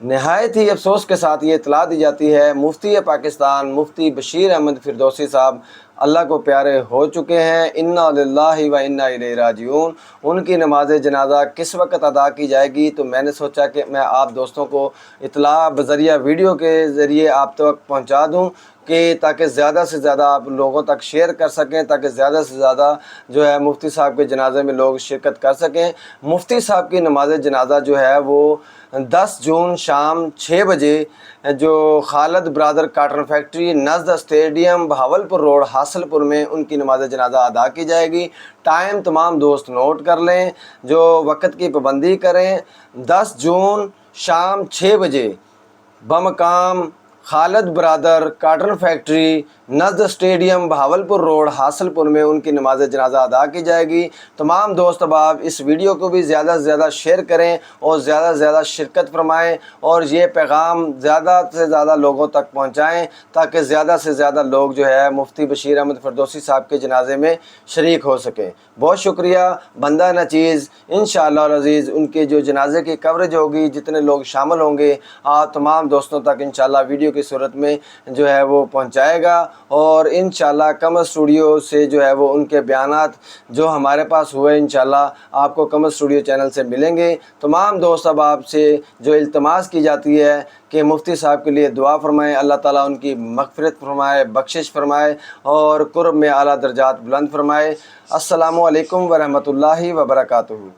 نہایت ہی افسوس کے ساتھ یہ اطلاع دی جاتی ہے مفتی پاکستان مفتی بشیر احمد فردوسی صاحب اللہ کو پیارے ہو چکے ہیں۔ انا للہ و انا الیہ راجعون۔ ان کی نماز جنازہ کس وقت ادا کی جائے گی؟ تو میں نے سوچا کہ میں آپ دوستوں کو اطلاع بذریعہ ویڈیو کے ذریعے آپ تک پہنچا دوں کہ تاکہ زیادہ سے زیادہ آپ لوگوں تک شیئر کر سکیں، تاکہ زیادہ سے زیادہ جو ہے مفتی صاحب کے جنازے میں لوگ شرکت کر سکیں۔ مفتی صاحب کی نماز جنازہ جو ہے وہ 10 جون شام 6 بجے جو خالد برادر کاٹن فیکٹری نزد stadium Bahawalpur road Hasilpur میں ان کی نماز جنازہ ادا کی جائے گی۔ ٹائم تمام دوست نوٹ کر لیں، جو وقت کی پابندی کریں۔ 10 جون شام 6 بجے بمقام خالد برادر کاٹن فیکٹری نزد stadium Bahawalpur road Hasilpur میں ان کی نماز جنازہ ادا کی جائے گی۔ تمام دوست احباب اس ویڈیو کو بھی زیادہ سے زیادہ شیئر کریں اور زیادہ سے زیادہ شرکت فرمائیں اور یہ پیغام زیادہ سے زیادہ لوگوں تک پہنچائیں تاکہ زیادہ سے زیادہ لوگ جو ہے مفتی بشیر احمد فردوسی صاحب کے جنازے میں شریک ہو سکیں۔ بہت شکریہ بندہ نچیز۔ انشاءاللہ العزیز ان کے جو جنازے کی کوریج ہوگی، جتنے لوگ شامل ہوں گے، آپ تمام دوستوں تک انشاءاللہ ویڈیو کی صورت میں جو ہے وہ پہنچائے گا، اور انشاءاللہ کمل اسٹوڈیو سے جو ہے وہ ان کے بیانات جو ہمارے پاس ہوئے انشاءاللہ آپ کو کمل اسٹوڈیو چینل سے ملیں گے۔ تمام دوست احباب سے جو التماس کی جاتی ہے کہ مفتی صاحب کے لیے دعا فرمائیں، اللہ تعالیٰ ان کی مغفرت فرمائے، بخشش فرمائے اور قرب میں اعلیٰ درجات بلند فرمائے۔ السلام علیکم ورحمۃ اللہ وبرکاتہ۔